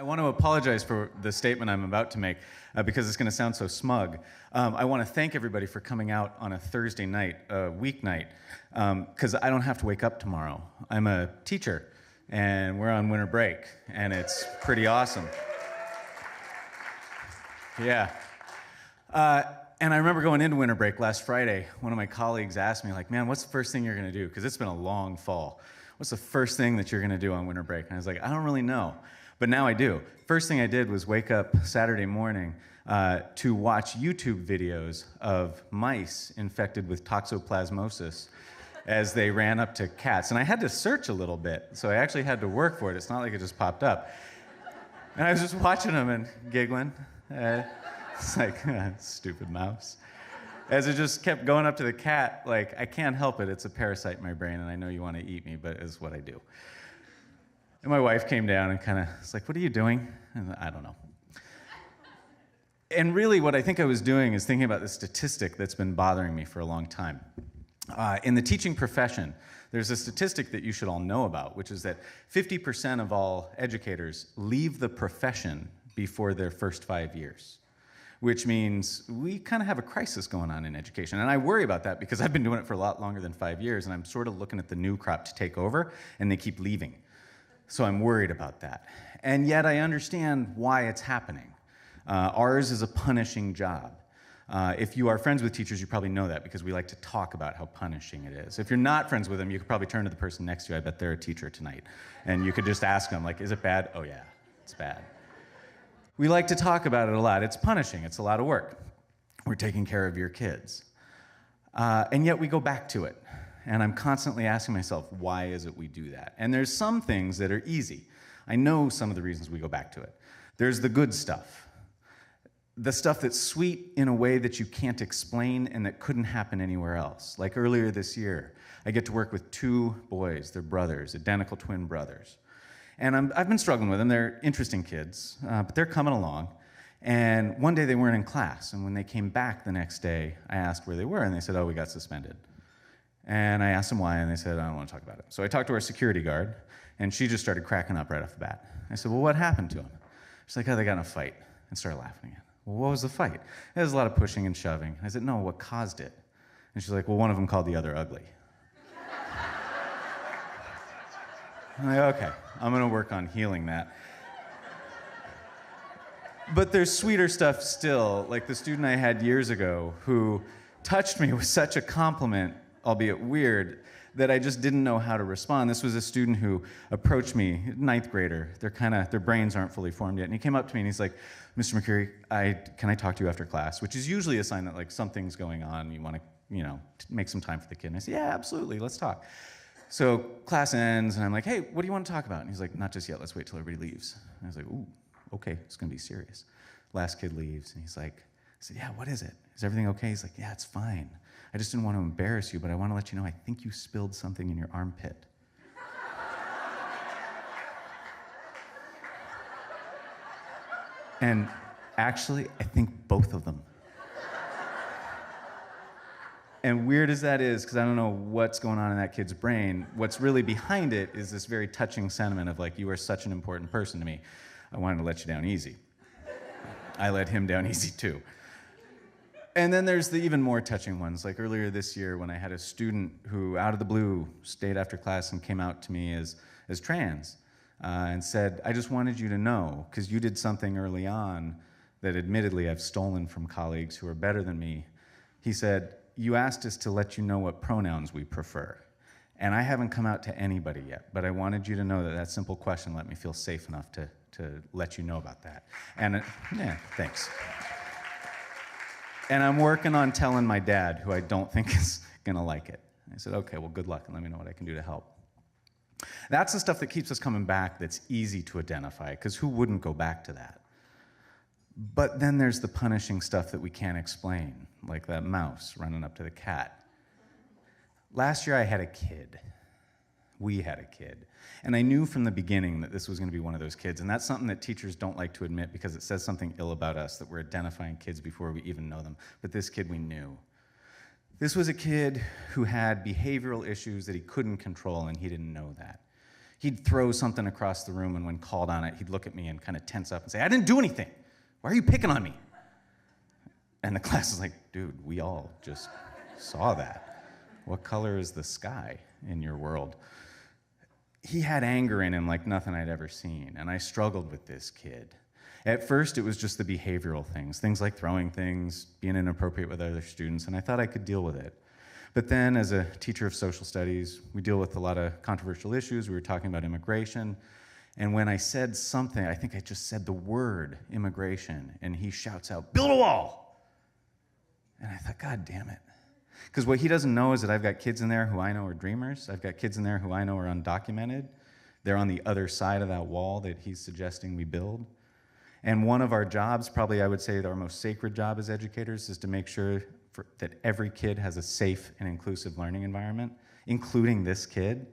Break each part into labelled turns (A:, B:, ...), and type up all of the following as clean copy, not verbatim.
A: want to apologize for the statement I'm about to make because it's going to sound so smug. I want to thank everybody for coming out on a Thursday night, a weeknight, because I don't have to wake up tomorrow. I'm a teacher, and we're on winter break, and it's pretty awesome. Yeah. And I remember going into winter break last Friday, one of my colleagues asked me, like, man, what's the first thing you're going to do? Because it's been a long fall. What's the first thing that you're going to do on winter break? And I was like, I don't really know. But now I do. First thing I did was wake up Saturday morning to watch YouTube videos of mice infected with toxoplasmosis as they ran up to cats. And I had to search a little bit, so I actually had to work for it. It's not like it just popped up. And I was just watching them and giggling. It's like, stupid mouse. As it just kept going up to the cat, like, I can't help it. It's a parasite in my brain, and I know you want to eat me, but it's what I do. And my wife came down and kind of was like, what are you doing? And I don't know. And really what I think I was doing is thinking about this statistic that's been bothering me for a long time. In the teaching profession, there's a statistic that you should all know about, which is that 50% of all educators leave the profession before their first 5 years. Which means we kind of have a crisis going on in education. And I worry about that because I've been doing it for a lot longer than 5 years, and I'm sort of looking at the new crop to take over, and they keep leaving. So I'm worried about that. And yet I understand why it's happening. Ours is a punishing job. If you are friends with teachers, you probably know that because we like to talk about how punishing it is. If you're not friends with them, you could probably turn to the person next to you. I bet they're a teacher tonight. And you could just ask them, like, is it bad? Oh yeah, it's bad. We like to talk about it a lot. It's punishing. It's a lot of work. We're taking care of your kids. And yet we go back to it. And I'm constantly asking myself, why is it we do that? And there's some things that are easy. I know some of the reasons we go back to it. There's the good stuff. The stuff that's sweet in a way that you can't explain and that couldn't happen anywhere else. Like earlier this year, I get to work with 2 boys. They're brothers, identical twin brothers. And I've been struggling with them. They're interesting kids, but they're coming along. And one day they weren't in class, and when they came back the next day, I asked where they were, and they said, oh, we got suspended. And I asked them why, and they said, I don't want to talk about it. So I talked to our security guard, and she just started cracking up right off the bat. I said, well, what happened to them? She's like, oh, they got in a fight, and started laughing again. Well, what was the fight? There was a lot of pushing and shoving. I said, no, what caused it? And she's like, well, one of them called the other ugly. I'm like, okay, I'm going to work on healing that. But there's sweeter stuff still, like the student I had years ago who touched me with such a compliment, albeit weird, that I just didn't know how to respond. This was a student who approached me, 9th grader. Their brains aren't fully formed yet. And he came up to me and he's like, Mr. McCreery, can I talk to you after class? Which is usually a sign that like something's going on. You want to, make some time for the kid. And I said, yeah, absolutely, let's talk. So class ends, and I'm like, hey, what do you want to talk about? And he's like, not just yet, let's wait till everybody leaves. And I was like, ooh, okay, it's going to be serious. Last kid leaves, and he's like, I said, yeah, what is it? Is everything okay? He's like, yeah, it's fine. I just didn't want to embarrass you, but I want to let you know I think you spilled something in your armpit. And actually, I think both of them. And weird as that is, because I don't know what's going on in that kid's brain, what's really behind it is this very touching sentiment of like, you are such an important person to me. I wanted to let you down easy. I let him down easy too. And then there's the even more touching ones, like earlier this year when I had a student who, out of the blue, stayed after class and came out to me as trans and said, I just wanted you to know, because you did something early on that admittedly I've stolen from colleagues who are better than me. He said, you asked us to let you know what pronouns we prefer. And I haven't come out to anybody yet, but I wanted you to know that that simple question let me feel safe enough to let you know about that. And yeah, thanks. And I'm working on telling my dad, who I don't think is gonna like it. I said, okay, well, good luck, and let me know what I can do to help. That's the stuff that keeps us coming back that's easy to identify, because who wouldn't go back to that? But then there's the punishing stuff that we can't explain, like that mouse running up to the cat. Last year I had a kid. We had a kid. And I knew from the beginning that this was going to be one of those kids, and that's something that teachers don't like to admit because it says something ill about us, that we're identifying kids before we even know them. But this kid we knew. This was a kid who had behavioral issues that he couldn't control, and he didn't know that. He'd throw something across the room, and when called on it, he'd look at me and kind of tense up and say, "I didn't do anything. Why are you picking on me?" And the class is like, "Dude, we all just saw that. What color is the sky in your world?" He had anger in him like nothing I'd ever seen, and I struggled with this kid. At first, it was just the behavioral things like throwing things, being inappropriate with other students, and I thought I could deal with it. But then, as a teacher of social studies, we deal with a lot of controversial issues. We were talking about immigration, and when I said something, I think I just said the word immigration, and he shouts out, "Build a wall!" And I thought, God damn it. Because what he doesn't know is that I've got kids in there who I know are dreamers. I've got kids in there who I know are undocumented. They're on the other side of that wall that he's suggesting we build. And one of our jobs, probably I would say our most sacred job as educators, is to make sure that every kid has a safe and inclusive learning environment, including this kid.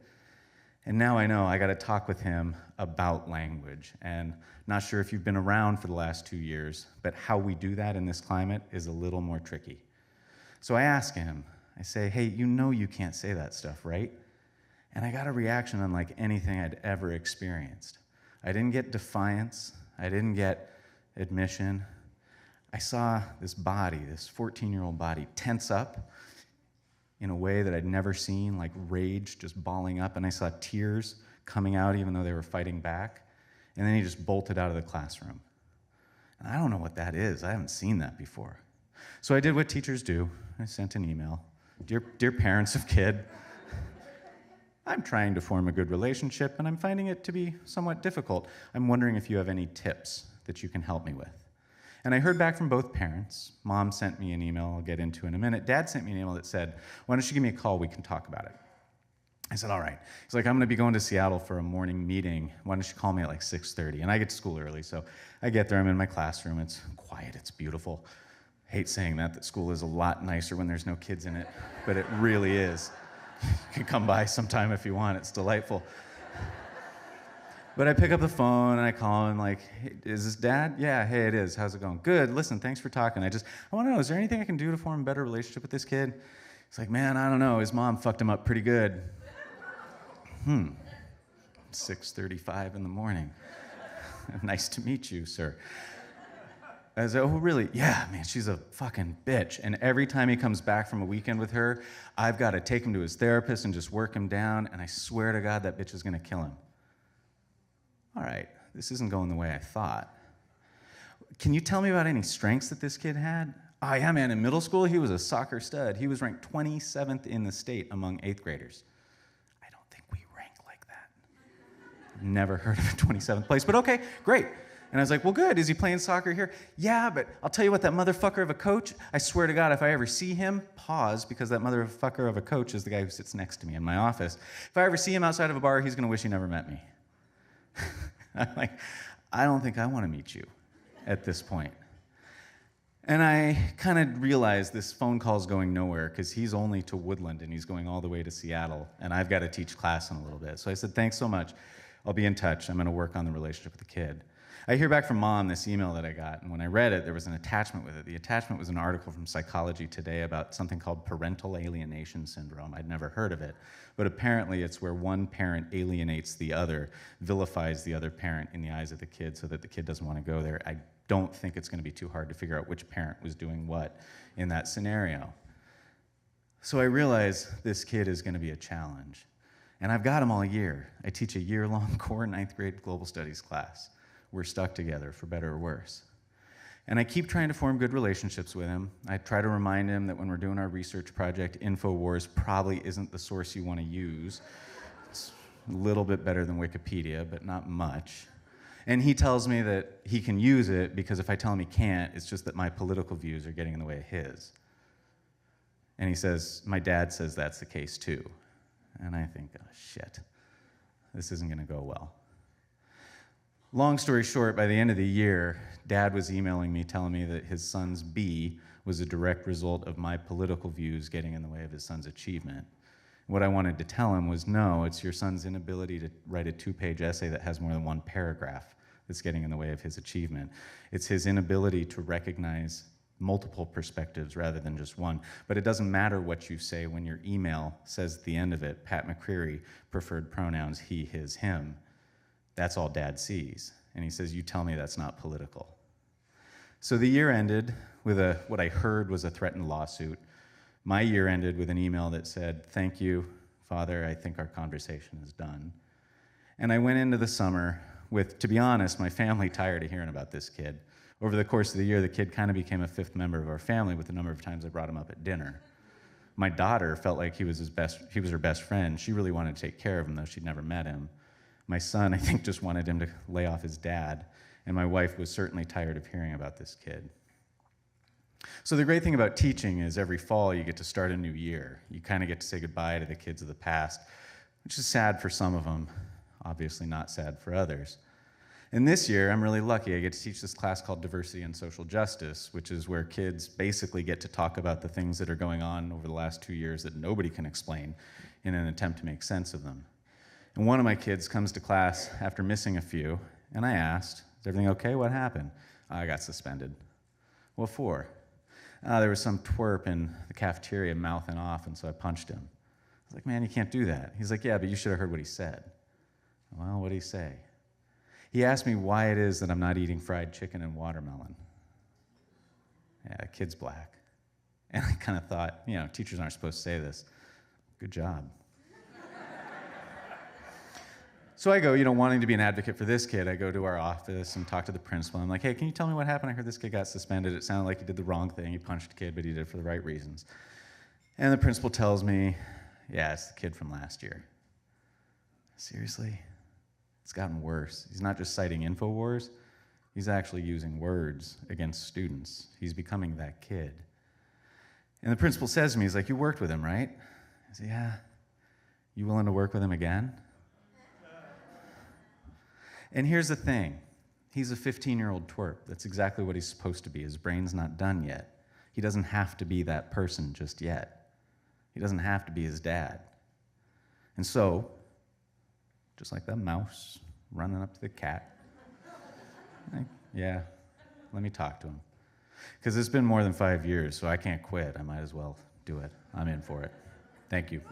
A: And now I know I got to talk with him about language. And not sure if you've been around for the last 2 years, but how we do that in this climate is a little more tricky. So I ask him, I say, "Hey, you know you can't say that stuff, right?" And I got a reaction unlike anything I'd ever experienced. I didn't get defiance. I didn't get admission. I saw this body, this 14-year-old body, tense up in a way that I'd never seen, like rage just balling up, and I saw tears coming out even though they were fighting back. And then he just bolted out of the classroom. And I don't know what that is. I haven't seen that before. So I did what teachers do. I sent an email. Dear parents of kid, I'm trying to form a good relationship, and I'm finding it to be somewhat difficult. I'm wondering if you have any tips that you can help me with. And I heard back from both parents. Mom sent me an email I'll get into in a minute. Dad sent me an email that said, "Why don't you give me a call? We can talk about it." I said, "All right." He's like, "I'm going to be going to Seattle for a morning meeting. Why don't you call me at like 6:30? And I get to school early, so I get there. I'm in my classroom. It's quiet. It's beautiful. Hate saying that school is a lot nicer when there's no kids in it, but it really is. You can come by sometime if you want. It's delightful. But I pick up the phone and I call him like, "Hey, is this Dad?" "Yeah, hey, it is. How's it going?" "Good. Listen, thanks for talking. I want to know, is there anything I can do to form a better relationship with this kid?" He's like, "Man, I don't know. His mom fucked him up pretty good." 6:35 in the morning. "Nice to meet you, sir." I said, "Oh, really?" "Yeah, man, she's a fucking bitch. And every time he comes back from a weekend with her, I've got to take him to his therapist and just work him down, and I swear to God that bitch is going to kill him." All right, this isn't going the way I thought. "Can you tell me about any strengths that this kid had?" "Oh, yeah, man, in middle school, he was a soccer stud. He was ranked 27th in the state among 8th graders. I don't think we rank like that. Never heard of a 27th place, but okay, great. And I was like, "Well, good. Is he playing soccer here?" "Yeah, but I'll tell you what, that motherfucker of a coach, I swear to God, if I ever see him," pause, because that motherfucker of a coach is the guy who sits next to me in my office. "If I ever see him outside of a bar, he's going to wish he never met me." I'm like, I don't think I want to meet you at this point. And I kind of realized this phone call's going nowhere because he's only to Woodland and he's going all the way to Seattle, and I've got to teach class in a little bit. So I said, "Thanks so much. I'll be in touch. I'm going to work on the relationship with the kid." I hear back from Mom this email that I got, and when I read it, there was an attachment with it. The attachment was an article from Psychology Today about something called parental alienation syndrome. I'd never heard of it, but apparently it's where one parent alienates the other, vilifies the other parent in the eyes of the kid so that the kid doesn't want to go there. I don't think it's going to be too hard to figure out which parent was doing what in that scenario. So I realize this kid is going to be a challenge, and I've got him all year. I teach a year-long core 9th grade global studies class. We're stuck together, for better or worse. And I keep trying to form good relationships with him. I try to remind him that when we're doing our research project, InfoWars probably isn't the source you want to use. It's a little bit better than Wikipedia, but not much. And he tells me that he can use it because if I tell him he can't, it's just that my political views are getting in the way of his. And he says, my dad says that's the case too. And I think, oh shit, this isn't going to go well. Long story short, by the end of the year, Dad was emailing me telling me that his son's B was a direct result of my political views getting in the way of his son's achievement. What I wanted to tell him was, no, it's your son's inability to write a 2-page essay that has more than 1 paragraph that's getting in the way of his achievement. It's his inability to recognize multiple perspectives rather than just one. But it doesn't matter what you say when your email says at the end of it, Pat McCreery, preferred pronouns he, his, him. That's all Dad sees. And he says, you tell me that's not political. So the year ended with what I heard was a threatened lawsuit. My year ended with an email that said, thank you, Father, I think our conversation is done. And I went into the summer with, to be honest, my family tired of hearing about this kid. Over the course of the year, the kid kind of became a fifth member of our family with the number of times I brought him up at dinner. My daughter felt like he was her best friend. She really wanted to take care of him, though she'd never met him. My son, I think, just wanted him to lay off his dad. And my wife was certainly tired of hearing about this kid. So the great thing about teaching is every fall you get to start a new year. You kind of get to say goodbye to the kids of the past, which is sad for some of them, obviously not sad for others. And this year, I'm really lucky. I get to teach this class called Diversity and Social Justice, which is where kids basically get to talk about the things that are going on over the last 2 years that nobody can explain in an attempt to make sense of them. And one of my kids comes to class after missing a few, and I asked, is everything okay? What happened? I got suspended. What for? There was some twerp in the cafeteria mouthing off, and so I punched him. I was like, man, you can't do that. He's like, yeah, but you should have heard what he said. Well, what did he say? He asked me why it is that I'm not eating fried chicken and watermelon. Yeah, the kid's black. And I kind of thought, teachers aren't supposed to say this. Good job. So I go, wanting to be an advocate for this kid, I go to our office and talk to the principal. I'm like, hey, can you tell me what happened? I heard this kid got suspended. It sounded like he did the wrong thing. He punched a kid, but he did it for the right reasons. And the principal tells me, yeah, it's the kid from last year. Seriously? It's gotten worse. He's not just citing InfoWars. He's actually using words against students. He's becoming that kid. And the principal says to me, he's like, you worked with him, right? I say, yeah. You willing to work with him again? And here's the thing. He's a 15-year-old twerp. That's exactly what he's supposed to be. His brain's not done yet. He doesn't have to be that person just yet. He doesn't have to be his dad. And so, just like that mouse running up to the cat, yeah, let me talk to him. Because it's been more than 5 years, so I can't quit. I might as well do it. I'm in for it. Thank you.